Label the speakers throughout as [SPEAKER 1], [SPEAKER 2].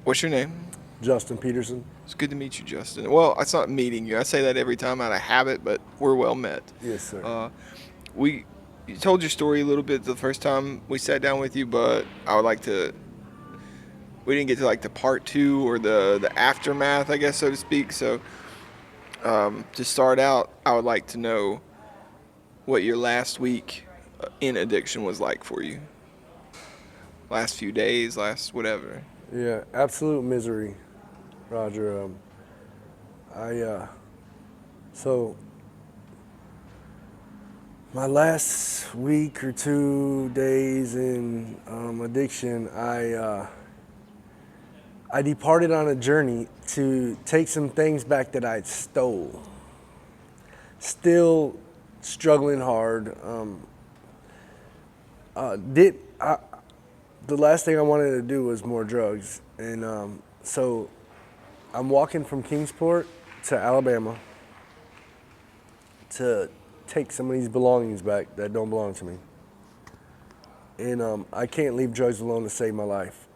[SPEAKER 1] What's your name?
[SPEAKER 2] Justin Peterson.
[SPEAKER 1] It's good to meet you, Justin. Well, it's not meeting you. I say that every time out of habit, but we're well met.
[SPEAKER 2] Yes, sir.
[SPEAKER 1] Uh, we you told your story a little bit the first time we sat down with you, but I would like to. We didn't get to like the part two or the aftermath, I guess, so to speak. So to start out, I would like to know what your last week in addiction was like for you. Last few days, last whatever.
[SPEAKER 2] Yeah, absolute misery, Roger. I so my last week or 2 days in addiction, I departed on a journey to take some things back that I'd stole. Still struggling hard. Did the last thing I wanted to do was more drugs, and so I'm walking from Kingsport to Alabama to take some of these belongings back that don't belong to me. And I can't leave drugs alone to save my life.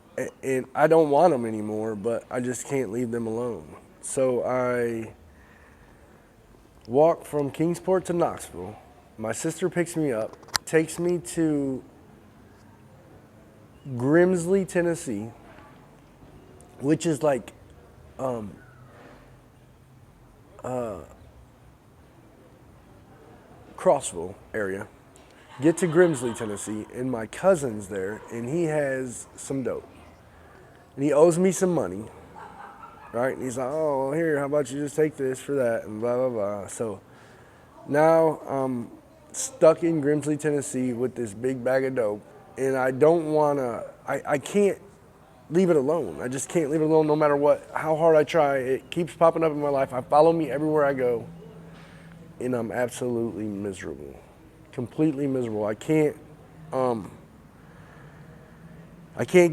[SPEAKER 2] And I don't want them anymore, but I just can't leave them alone. So I walk from Kingsport to Knoxville. My sister picks me up, takes me to Grimsley, Tennessee, which is like Crossville area. Get to Grimsley, Tennessee, and my cousin's there, and he has some dope. And he owes me some money, right? And he's like, oh, well, here, how about you just take this for that, and blah, blah, blah. So now I'm stuck in Grimsley, Tennessee with this big bag of dope, and I don't want to, I can't leave it alone. I just can't leave it alone no matter what, how hard I try. It keeps popping up in my life. I follow me everywhere I go, and I'm absolutely miserable. Completely miserable. I can't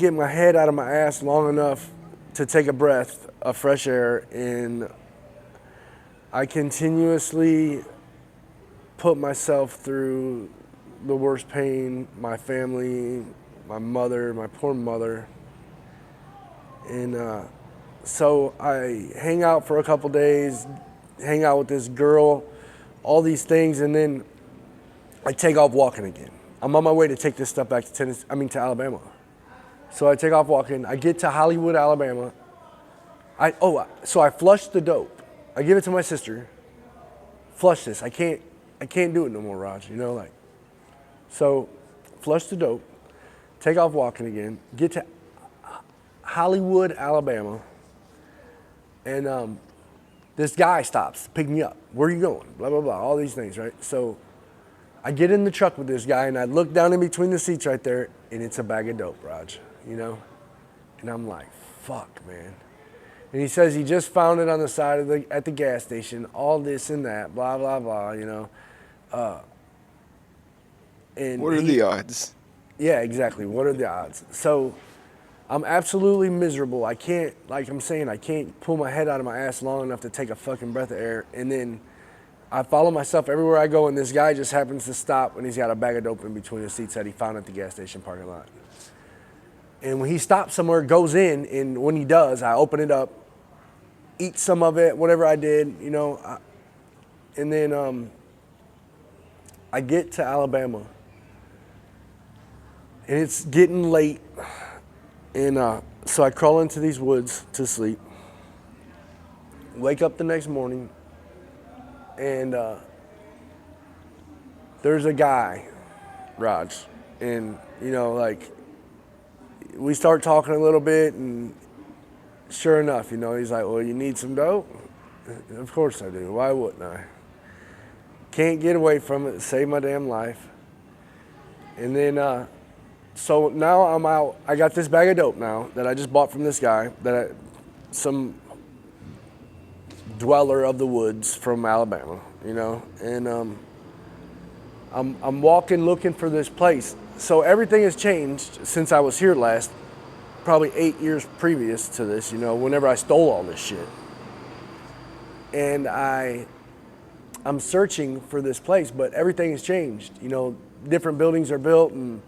[SPEAKER 2] get my head out of my ass long enough to take a breath of fresh air, and I continuously put myself through the worst pain, my family, my mother, my poor mother. And so I hang out for a couple days, hang out with this girl, all these things, and then I take off walking again. I'm on my way to take this stuff back to to Alabama. So I take off walking. I get to Hollywood, Alabama. So I flush the dope. I give it to my sister. Flush this. I can't do it no more, Raj. So flush the dope. Take off walking again. Get to Hollywood, Alabama, and this guy stops, pick me up. Where are you going? Blah blah blah. All these things, right? So I get in the truck with this guy, and I look down in between the seats right there, and it's a bag of dope, Raj. And I'm like, fuck, man. And he says he just found it on the side of at the gas station, all this and that, blah blah blah. And
[SPEAKER 1] What are the odds?
[SPEAKER 2] yeah, exactly. What are the odds? So I'm absolutely miserable. I can't, like I'm saying, I can't pull my head out of my ass long enough to take a fucking breath of air. And then I follow myself everywhere I go, and this guy just happens to stop, and he's got a bag of dope in between the seats that he found at the gas station parking lot. And when he stops somewhere, goes in, and when he does, I open it up, eat some of it, whatever I did, and then I get to Alabama, and it's getting late, and so I crawl into these woods to sleep. Wake up the next morning, and there's a guy, Raj, and we start talking a little bit, and sure enough, he's like, well, you need some dope? Of course I do. Why wouldn't I? Can't get away from it, save my damn life. And then, so now I'm out. I got this bag of dope now that I just bought from this guy, some dweller of the woods from Alabama, and I'm walking looking for this place. So everything has changed since I was here last, probably 8 years previous to this, whenever I stole all this shit. And I'm searching for this place, but everything has changed. Different buildings are built and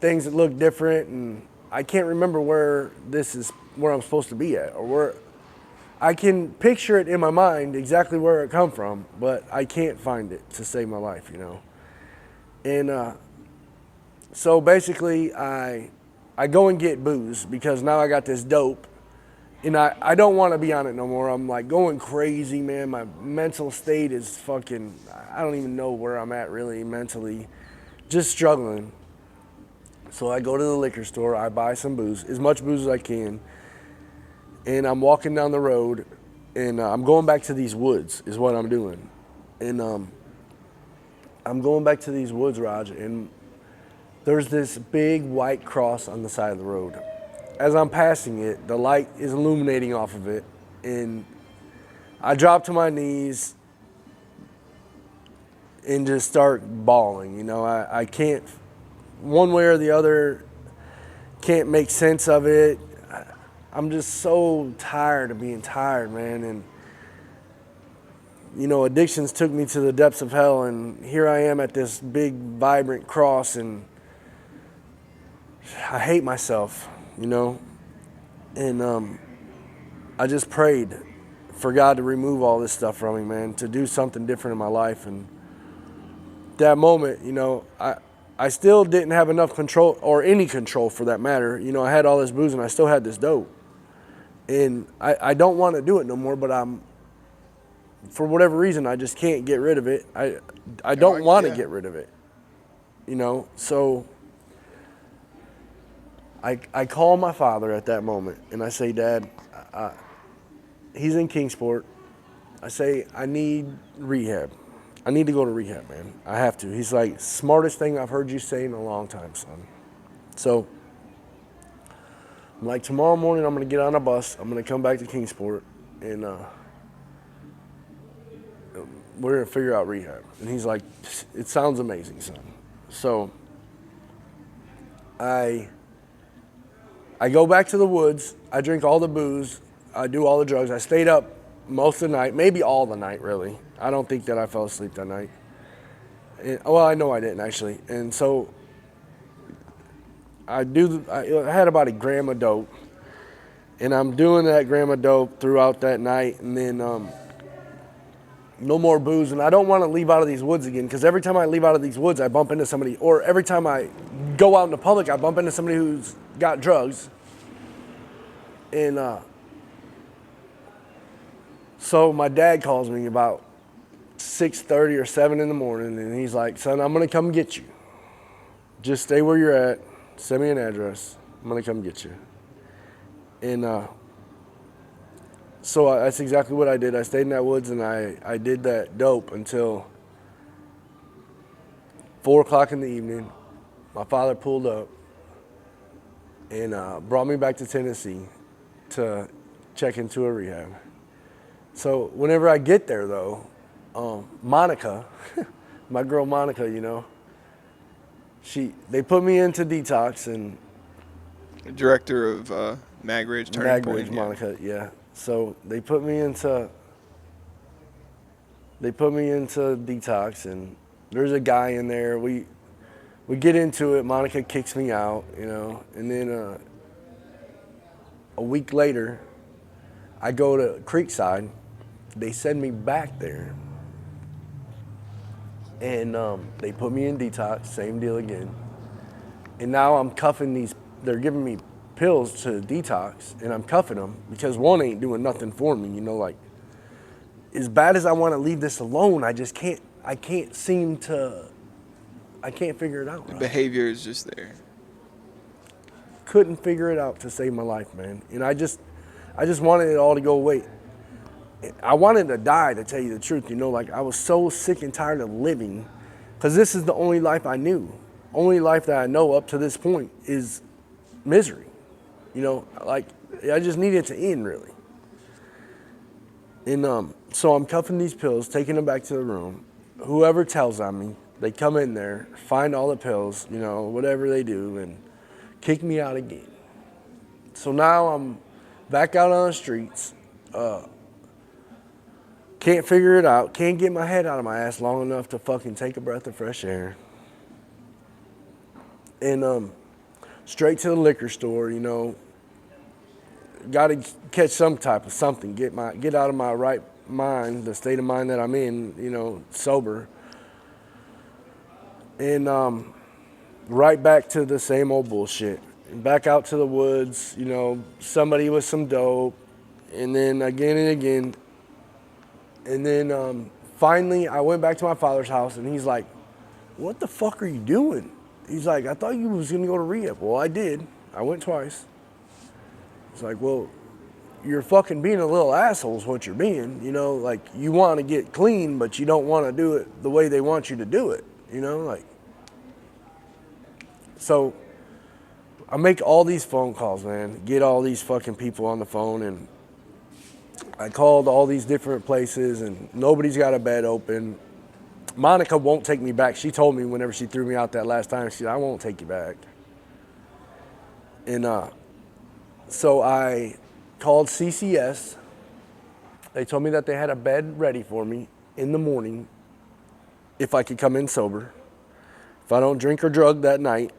[SPEAKER 2] things that look different, and I can't remember where I'm supposed to be at, or where I can picture it in my mind exactly where it come from, but I can't find it to save my life, you know. And so basically, I go and get booze because now I got this dope, and I don't want to be on it no more. I'm like going crazy, man. My mental state is fucking, I don't even know where I'm at really mentally, just struggling. So I go to the liquor store, I buy some booze, as much booze as I can, and I'm walking down the road, and I'm going back to these woods is what I'm doing. And I'm going back to these woods, Raj, and there's this big white cross on the side of the road. As I'm passing it, the light is illuminating off of it, and I drop to my knees and just start bawling. You know, I can't, one way or the other, can't make sense of it. I'm just so tired of being tired, man. And, you know, addictions took me to the depths of hell, and here I am at this big, vibrant cross, and I hate myself, you know. And I just prayed for God to remove all this stuff from me, man, to do something different in my life. And that moment, you know, I still didn't have enough control, or any control for that matter. You know, I had all this booze and I still had this dope. And I don't want to do it no more, but for whatever reason, I just can't get rid of it. I don't want to get rid of it, you know. So I call my father at that moment and I say, Dad, he's in Kingsport. I say, I need rehab. I need to go to rehab, man. I have to. He's like, smartest thing I've heard you say in a long time, son. So I'm like, tomorrow morning I'm going to get on a bus. I'm going to come back to Kingsport, and we're going to figure out rehab. And he's like, it sounds amazing, son. So I go back to the woods. I drink all the booze. I do all the drugs. I stayed up most of the night, maybe all the night, really. I don't think that I fell asleep that night. Well, I know I didn't, actually. And so I had about a gram of dope, and I'm doing that gram of dope throughout that night, and then no more booze. And I don't want to leave out of these woods again, because every time I leave out of these woods, I bump into somebody, or every time I go out in the public, I bump into somebody who's got drugs. And so my dad calls me about 6:30 or 7 in the morning, and he's like, son, I'm going to come get you. Just stay where you're at. Send me an address. I'm going to come get you. And so that's exactly what I did. I stayed in that woods, and I did that dope until 4 o'clock in the evening. My father pulled up and brought me back to Tennessee to check into a rehab. So whenever I get there, though, Monica, my girl Monica, you know, they put me into detox, and
[SPEAKER 1] Director of Magridge Turning Point.
[SPEAKER 2] Monica, yeah. So they put me into detox, and there's a guy in there. We get into it. Monica kicks me out, you know, and then a week later, I go to Creekside. They send me back there, and they put me in detox, same deal again. And now I'm cuffing these, they're giving me pills to detox, and I'm cuffing them because one ain't doing nothing for me, you know, like, as bad as I want to leave this alone, I can't figure it out.
[SPEAKER 1] The behavior is just there.
[SPEAKER 2] Couldn't figure it out to save my life, man. And I just wanted it all to go away. I wanted to die, to tell you the truth, you know, like I was so sick and tired of living, because this is the only life I knew. Only life that I know up to this point is misery. You know, like I just needed it to end, really. And so I'm cuffing these pills, taking them back to the room. Whoever tells on me, they come in there, find all the pills, you know, whatever they do, and kick me out again. So now I'm back out on the streets. Can't figure it out. Can't get my head out of my ass long enough to fucking take a breath of fresh air. And straight to the liquor store, you know. Got to catch some type of something, get out of my right mind, the state of mind that I'm in, you know, sober. And right back to the same old bullshit. Back out to the woods, you know, somebody with some dope, and then again and again. And then finally I went back to my father's house, and he's like, what the fuck are you doing? He's like, I thought you was gonna go to rehab. Well, I did. I went twice. It's like, well, you're fucking being a little asshole is what you're being, you know, like you want to get clean, but you don't want to do it the way they want you to do it, you know, like. So I make all these phone calls, man, get all these fucking people on the phone, and I called all these different places, and nobody's got a bed open. Monica won't take me back. She told me whenever she threw me out that last time, she said, I won't take you back. And so I called CCS. They told me that they had a bed ready for me in the morning if I could come in sober. If I don't drink or drug that night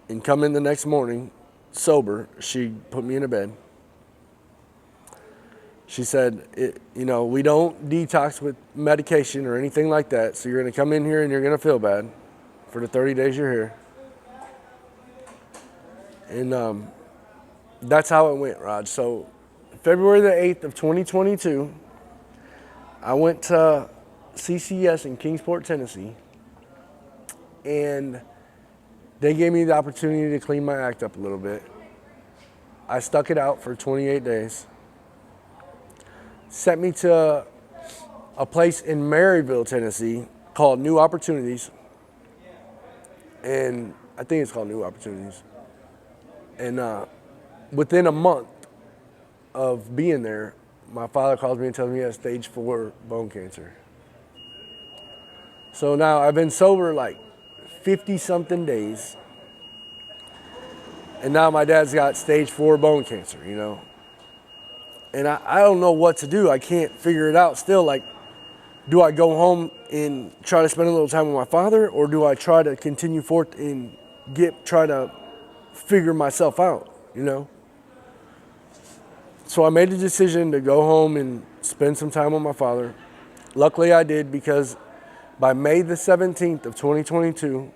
[SPEAKER 2] and come in the next morning sober, she'd put me in a bed. She said, you know, we don't detox with medication or anything like that, so you're going to come in here and you're going to feel bad for the 30 days you're here. And that's how it went, Raj. So February the 8th of 2022, I went to CCS in Kingsport, Tennessee, and they gave me the opportunity to clean my act up a little bit. I stuck it out for 28 days. Sent me to a place in Maryville, Tennessee called New Opportunities. And I think it's called New Opportunities. And within a month of being there, my father calls me and tells me he has stage 4 bone cancer. So now I've been sober like 50 something days. And now my dad's got stage 4 bone cancer, you know. And I don't know what to do. I can't figure it out still. Like, do I go home and try to spend a little time with my father, or do I try to continue forth and try to figure myself out, you know? So I made the decision to go home and spend some time with my father. Luckily I did, because by May the 17th of 2022,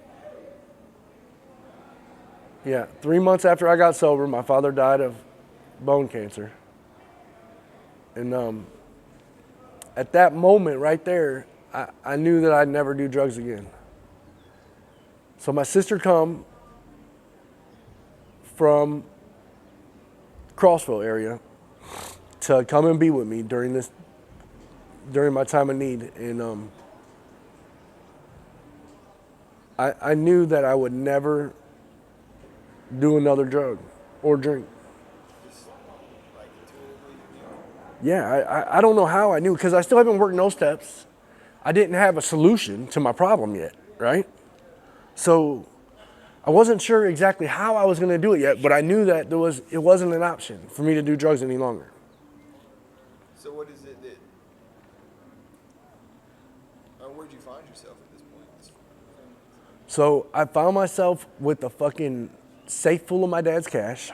[SPEAKER 2] 3 months after I got sober, my father died of bone cancer. And at that moment right there, I knew that I'd never do drugs again. So my sister come from Crossville area to come and be with me during my time of need. And I knew that I would never do another drug or drink. Yeah, I don't know how I knew, because I still haven't worked no steps. I didn't have a solution to my problem yet, right? So I wasn't sure exactly how I was going to do it yet, but I knew that it wasn't an option for me to do drugs any longer.
[SPEAKER 1] So what is it that, where'd you find yourself at this point?
[SPEAKER 2] So I found myself with a fucking safe full of my dad's cash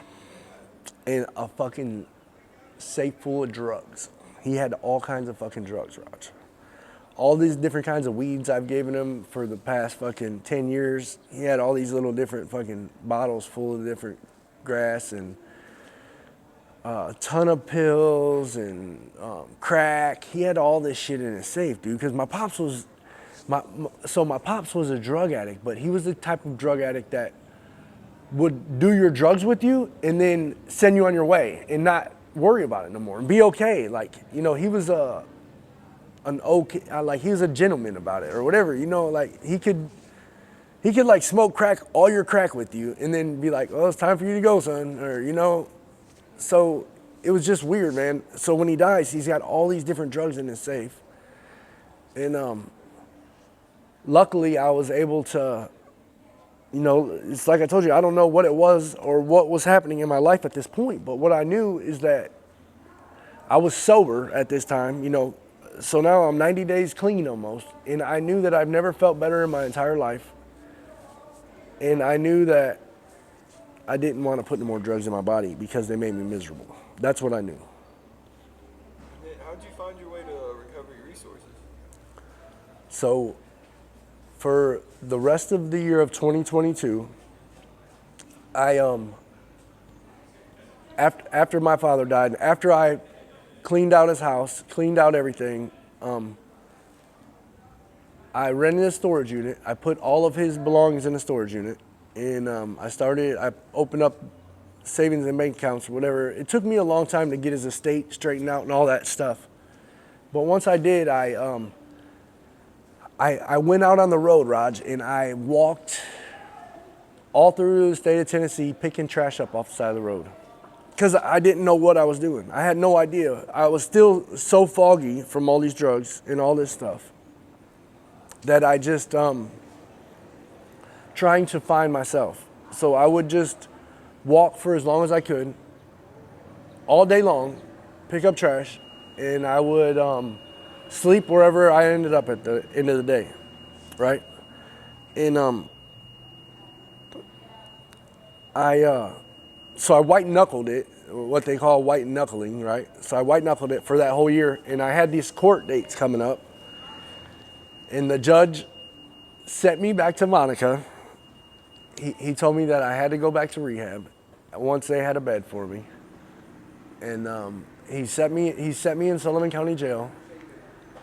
[SPEAKER 2] and a fucking safe full of drugs. He had all kinds of fucking drugs, Raj. All these different kinds of weeds I've given him for the past fucking 10 years. He had all these little different fucking bottles full of different grass, and a ton of pills and crack. He had all this shit in his safe, dude, because my pops was a drug addict, but he was the type of drug addict that would do your drugs with you and then send you on your way and not worry about it no more and be okay. Like, you know, he was he was a gentleman about it or whatever, you know, like he could like smoke crack, all your crack with you, and then be like, oh, it's time for you to go, son, or, you know. So it was just weird, man. So when he dies, he's got all these different drugs in his safe. And luckily I was able to, you know, it's like I told you, I don't know what it was or what was happening in my life at this point, but what I knew is that I was sober at this time, you know, so now I'm 90 days clean almost, and I knew that I've never felt better in my entire life, and I knew that I didn't want to put any more drugs in my body because they made me miserable. That's what I knew.
[SPEAKER 1] And then how'd you find your way to recovery resources?
[SPEAKER 2] So for the rest of the year of 2022, I after my father died, after I cleaned out his house, cleaned out everything, I rented a storage unit. I put all of his belongings in a storage unit, and I opened up savings and bank accounts or whatever. It took me a long time to get his estate straightened out and all that stuff. But once I did, I went out on the road, Raj, and I walked all through the state of Tennessee picking trash up off the side of the road. Because I didn't know what I was doing. I had no idea. I was still so foggy from all these drugs and all this stuff that I just trying to find myself. So I would just walk for as long as I could, all day long, pick up trash, and I would sleep wherever I ended up at the end of the day, right? And so I white knuckled it, what they call white knuckling, right? So I white knuckled it for that whole year, and I had these court dates coming up, and the judge sent me back to Monica. He told me that I had to go back to rehab once they had a bed for me, and he set me in Sullivan County Jail.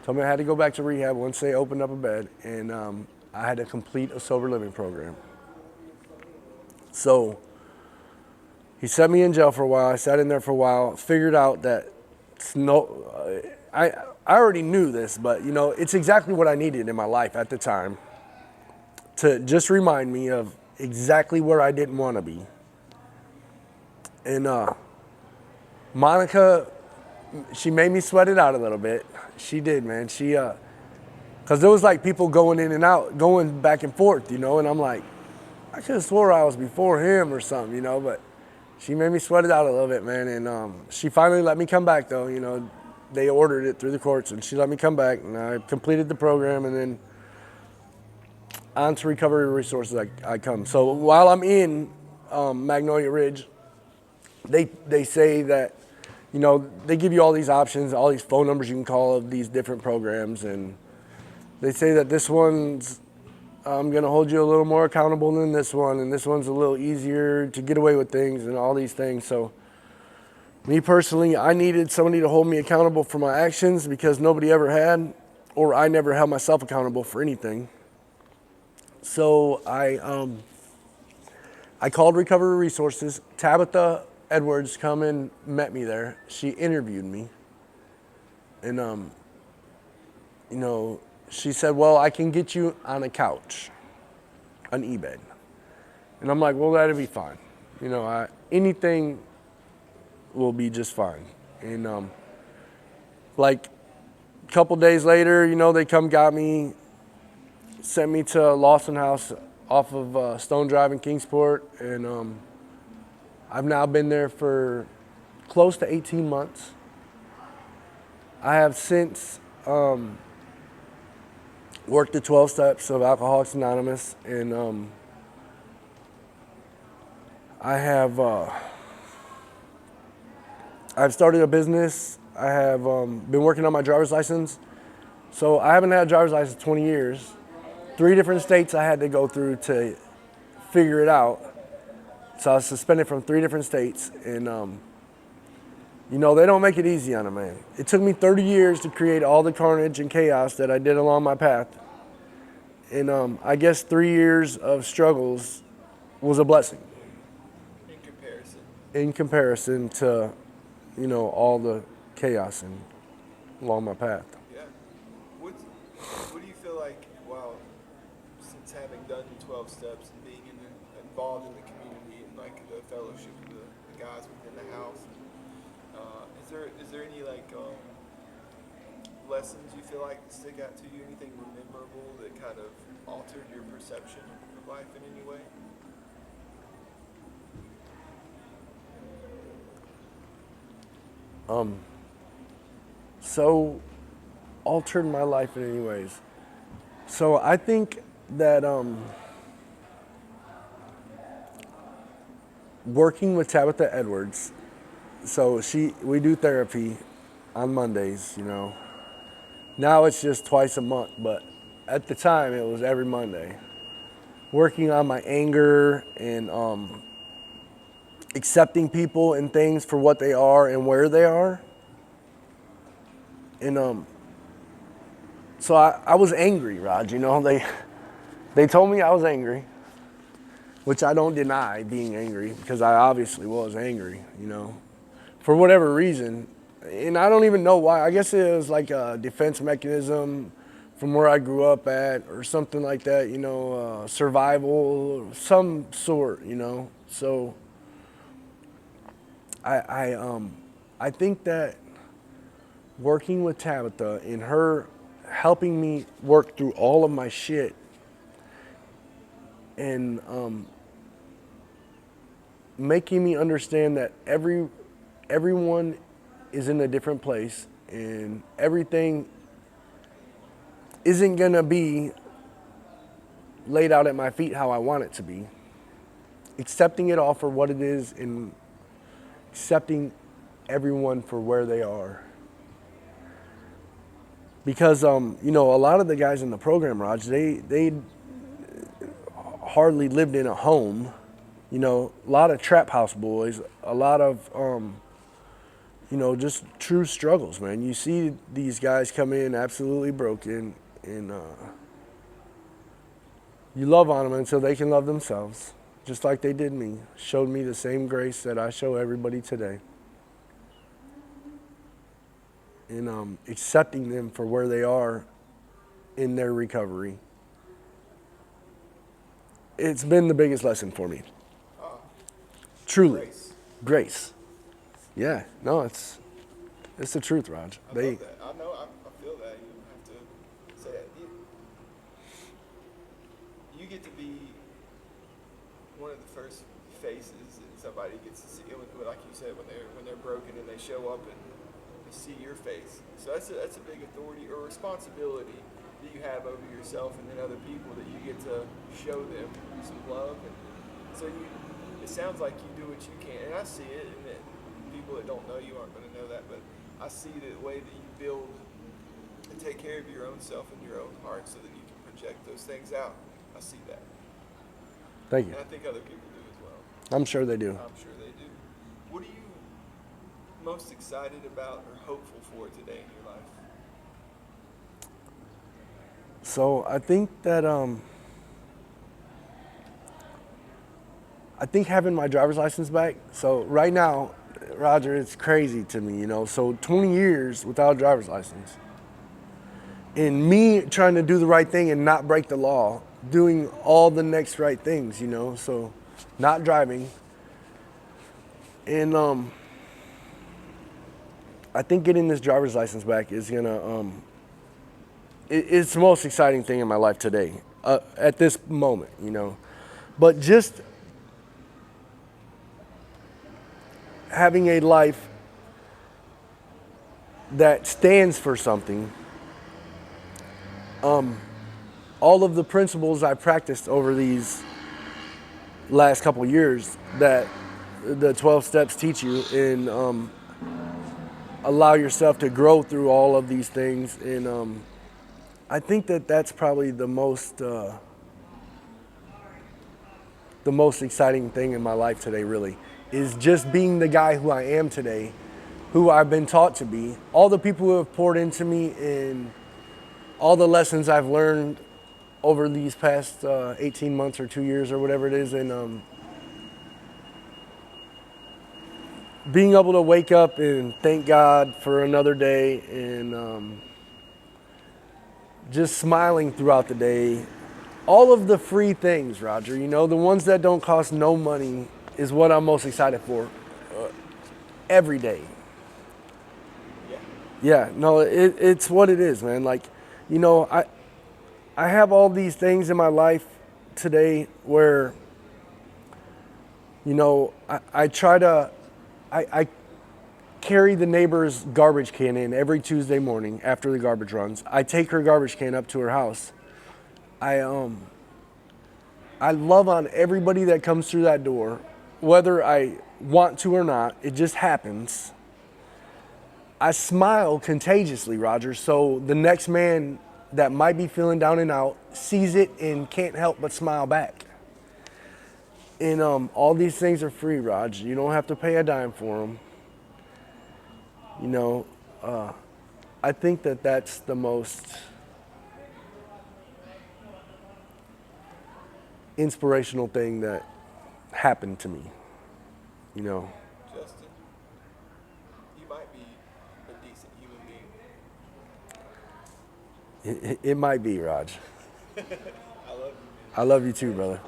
[SPEAKER 2] Told me I had to go back to rehab once they opened up a bed, and I had to complete a sober living program. So he set me in jail for a while. I sat in there for a while, figured out that I already knew this, but you know, it's exactly what I needed in my life at the time to just remind me of exactly where I didn't want to be. And Monica, she made me sweat it out a little bit. She did, man. She, cause there was like people going in and out, going back and forth, you know, and I'm like, I could have swore I was before him or something, you know, but she made me sweat it out a little bit, man. And she finally let me come back though, you know, they ordered it through the courts and she let me come back and I completed the program and then on to recovery resources I come. So while I'm in Magnolia Ridge, they say that, you know, they give you all these options, all these phone numbers you can call of these different programs. And they say that this one's going to hold you a little more accountable than this one. And this one's a little easier to get away with things and all these things. So me personally, I needed somebody to hold me accountable for my actions because nobody ever had, or I never held myself accountable for anything. So I called Recovery Resources. Tabitha Edwards come and met me there. She interviewed me. And, you know, she said, well, I can get you on a couch, an e-bed. And I'm like, well, that'd be fine. You know, anything will be just fine. And like a couple days later, you know, they come got me, sent me to Lawson House off of Stone Drive in Kingsport. And I've now been there for close to 18 months. I have since worked the 12 steps of Alcoholics Anonymous, and I've started a business. I have been working on my driver's license. So I haven't had a driver's license in 20 years. 3 different states I had to go through to figure it out. So I was suspended from 3 different states, and you know, they don't make it easy on a man. It took me 30 years to create all the carnage and chaos that I did along my path. And I guess 3 years of struggles was a blessing. In comparison to, you know, all the chaos along my path.
[SPEAKER 1] Yeah. What do you feel like, wow, since having done 12 steps and being involved in the community and like the fellowship of the guys within the house, is there any like lessons you feel like stick out to you? Anything memorable that kind of altered your perception of life in any way?
[SPEAKER 2] So altered my life in any ways. So I think that working with Tabitha Edwards. So we do therapy on Mondays, you know. Now it's just twice a month, but at the time it was every Monday. Working on my anger and accepting people and things for what they are and where they are. And so I was angry, Raj, you know. They told me I was angry, which I don't deny being angry, because I obviously was angry, you know, for whatever reason. And I don't even know why. I guess it was like a defense mechanism from where I grew up at, or something like that, you know, survival of some sort, you know. So I think that working with Tabitha and her helping me work through all of my shit and making me understand that everyone is in a different place and everything isn't gonna be laid out at my feet how I want it to be. Accepting it all for what it is and accepting everyone for where they are. Because you know, a lot of the guys in the program, Raj, they hardly lived in a home. You know, a lot of trap house boys, a lot of you know, just true struggles, man. You see these guys come in absolutely broken, and you love on them until they can love themselves, just like they did me. Showed me the same grace that I show everybody today. And accepting them for where they are in their recovery. It's been the biggest lesson for me. Truly. Grace. Yeah, no, it's the truth, Raj.
[SPEAKER 1] I love that. I know. I feel that. You don't have to say that. You get to be one of the first faces that somebody gets to see. Like you said, when they're broken and they show up and they see your face. So that's a big authority or responsibility that you have over yourself and then other people, that you get to show them some love. And so it sounds like you do what you can, and I see it. And people that don't know you aren't going to know that, but I see the way that you build and take care of your own self and your own heart so that you can project those things out. I see that.
[SPEAKER 2] Thank you.
[SPEAKER 1] And I think other people do as well.
[SPEAKER 2] I'm sure they do.
[SPEAKER 1] I'm sure they do. What are you most excited about or hopeful for today in your life?
[SPEAKER 2] So I think that I think having my driver's license back. So right now, Roger, it's crazy to me, you know. So 20 years without a driver's license. And me trying to do the right thing and not break the law, doing all the next right things, you know. So not driving. And I think getting this driver's license back is gonna it's the most exciting thing in my life today, at this moment, you know. But just having a life that stands for something, all of the principles I practiced over these last couple years that the 12 steps teach you, and allow yourself to grow through all of these things. And I think that that's probably the most exciting thing in my life today, really, is just being the guy who I am today, who I've been taught to be. All the people who have poured into me and all the lessons I've learned over these past 18 months or 2 years or whatever it is, and being able to wake up and thank God for another day, and just smiling throughout the day. All of the free things, Roger, you know, the ones that don't cost no money is what I'm most excited for every day. Yeah, no, it's what it is, man. Like, you know, I have all these things in my life today where, you know, I try to, I carry the neighbor's garbage can in every Tuesday morning after the garbage runs. I take her garbage can up to her house. I love on everybody that comes through that door whether I want to or not, it just happens. I smile contagiously, Roger. So the next man that might be feeling down and out sees it and can't help but smile back. And all these things are free, Raj. You don't have to pay a dime for them. You know, I think that that's the most inspirational thing that happened to me. You know,
[SPEAKER 1] Justin, you might be a decent human being.
[SPEAKER 2] it might be, Raj.
[SPEAKER 1] I love you, man.
[SPEAKER 2] I love you too, brother.